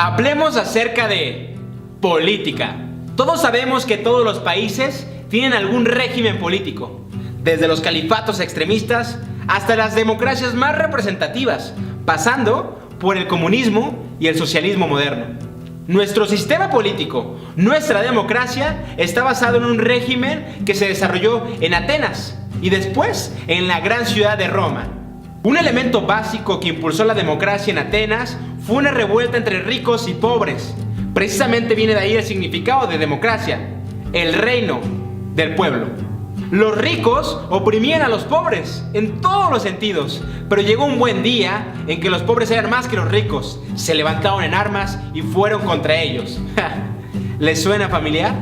Hablemos acerca de política. Todos sabemos que todos los países tienen algún régimen político, desde los califatos extremistas hasta las democracias más representativas, pasando por el comunismo y el socialismo moderno. Nuestro sistema político, nuestra democracia, está basado en un régimen que se desarrolló en Atenas y después en la gran ciudad de Roma. Un elemento básico que impulsó la democracia en Atenas fue una revuelta entre ricos y pobres. Precisamente viene de ahí el significado de democracia, el reino del pueblo. Los ricos oprimían a los pobres en todos los sentidos, pero llegó un buen día en que los pobres eran más que los ricos. Se levantaron en armas y fueron contra ellos. ¿Les suena familiar?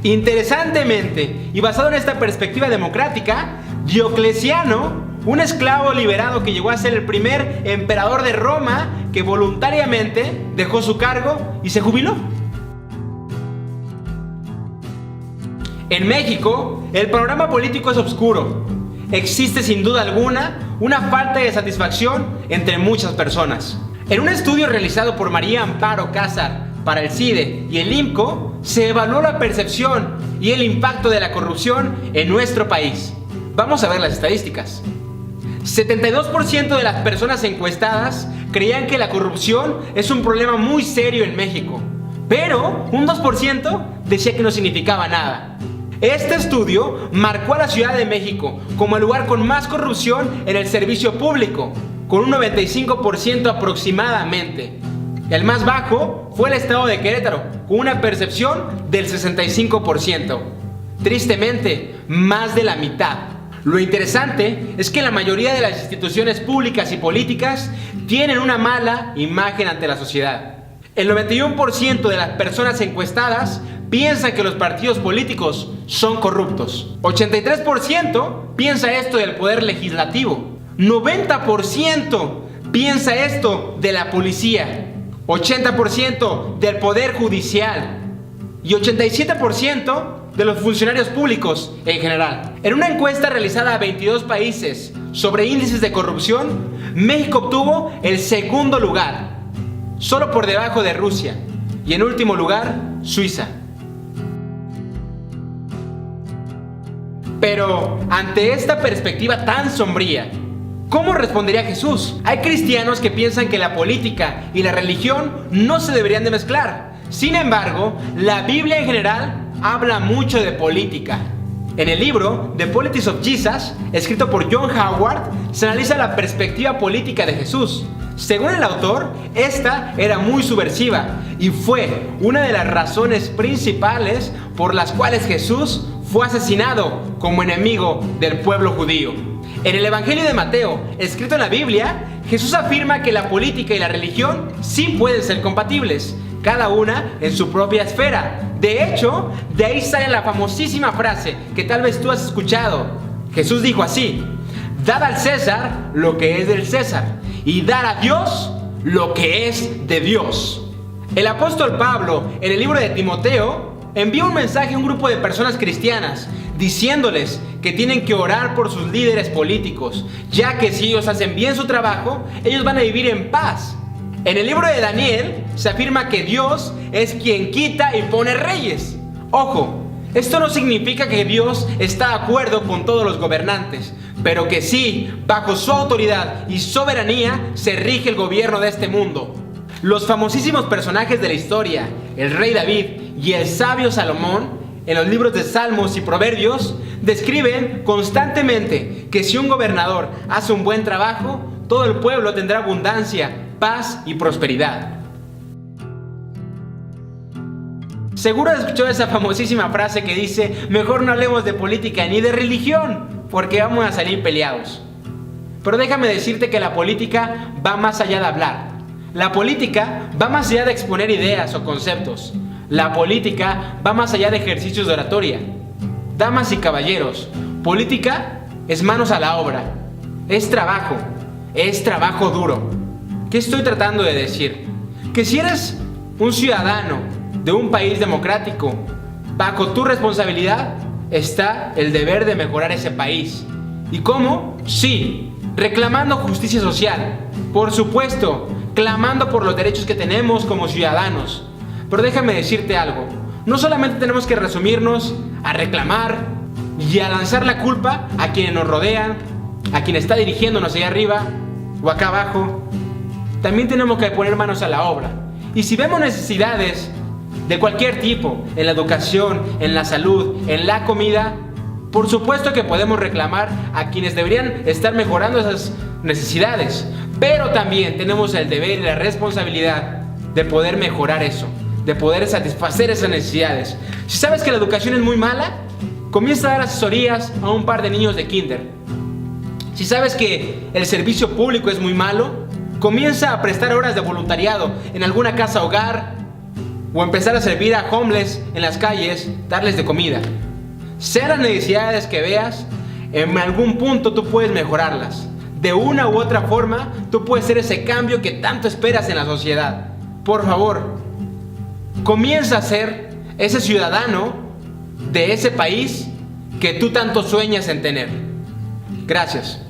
Interesantemente, y basado en esta perspectiva democrática, Diocleciano, un esclavo liberado que llegó a ser el primer emperador de Roma, que voluntariamente dejó su cargo y se jubiló. En México, el panorama político es oscuro. Existe sin duda alguna una falta de satisfacción entre muchas personas. En un estudio realizado por María Amparo Cázar para el CIDE y el IMCO, se evaluó la percepción y el impacto de la corrupción en nuestro país. Vamos a ver las estadísticas. 72% de las personas encuestadas creían que la corrupción es un problema muy serio en México, pero un 2% decía que no significaba nada. Este estudio marcó a la Ciudad de México como el lugar con más corrupción en el servicio público, con un 95% aproximadamente. El más bajo fue el estado de Querétaro, con una percepción del 65%. Tristemente, más de la mitad. Lo interesante es que la mayoría de las instituciones públicas y políticas tienen una mala imagen ante la sociedad. El 91% de las personas encuestadas piensa que los partidos políticos son corruptos. 83% piensa esto del poder legislativo. 90% piensa esto de la policía. 80% del poder judicial. Y 87% de los funcionarios públicos en general. En una encuesta realizada a 22 países sobre índices de corrupción, México obtuvo el segundo lugar, solo por debajo de Rusia, y en último lugar, Suiza. Pero ante esta perspectiva tan sombría, ¿cómo respondería Jesús? Hay cristianos que piensan que la política y la religión no se deberían de mezclar. Sin embargo, la Biblia en general habla mucho de política. En el libro The Politics of Jesus, escrito por John Howard, se analiza la perspectiva política de Jesús. Según el autor, esta era muy subversiva y fue una de las razones principales por las cuales Jesús fue asesinado como enemigo del pueblo judío. En el Evangelio de Mateo, escrito en la Biblia, Jesús afirma que la política y la religión sí pueden ser compatibles, cada una en su propia esfera. De hecho, de ahí sale la famosísima frase que tal vez tú has escuchado. Jesús dijo así: dad al César lo que es del César y dar a Dios lo que es de Dios. El apóstol Pablo, en el libro de Timoteo, envía un mensaje a un grupo de personas cristianas diciéndoles que tienen que orar por sus líderes políticos, ya que si ellos hacen bien su trabajo, ellos van a vivir en paz. En el libro de Daniel se afirma que Dios es quien quita y pone reyes. Ojo, esto no significa que Dios está de acuerdo con todos los gobernantes, pero que sí, bajo su autoridad y soberanía se rige el gobierno de este mundo. Los famosísimos personajes de la historia, el rey David y el sabio Salomón, en los libros de Salmos y Proverbios, describen constantemente que si un gobernador hace un buen trabajo, todo el pueblo tendrá abundancia, paz y prosperidad. Seguro has escuchado esa famosísima frase que dice: mejor no hablemos de política ni de religión, porque vamos a salir peleados. Pero déjame decirte que la política va más allá de hablar. La política va más allá de exponer ideas o conceptos. La política va más allá de ejercicios de oratoria. Damas y caballeros, política es manos a la obra. Es trabajo duro. ¿Qué estoy tratando de decir? Que si eres un ciudadano de un país democrático, bajo tu responsabilidad está el deber de mejorar ese país. ¿Y cómo? Sí, reclamando justicia social. Por supuesto clamando por los derechos que tenemos como ciudadanos. Pero déjame decirte algo, no solamente tenemos que resumirnos a reclamar y a lanzar la culpa a quienes nos rodean, a quien está dirigiéndonos allá arriba o acá abajo. También tenemos que poner manos a la obra. Y si vemos necesidades de cualquier tipo, en la educación, en la salud, en la comida, por supuesto que podemos reclamar a quienes deberían estar mejorando esas necesidades. Pero también tenemos el deber y la responsabilidad de poder mejorar eso, de poder satisfacer esas necesidades. Si sabes que la educación es muy mala, comienza a dar asesorías a un par de niños de kinder. Si sabes que el servicio público es muy malo, comienza a prestar horas de voluntariado en alguna casa hogar o empezar a servir a homeless en las calles, darles de comida. Sean las necesidades que veas, en algún punto tú puedes mejorarlas. De una u otra forma, tú puedes ser ese cambio que tanto esperas en la sociedad. Por favor, comienza a ser ese ciudadano de ese país que tú tanto sueñas en tener. Gracias.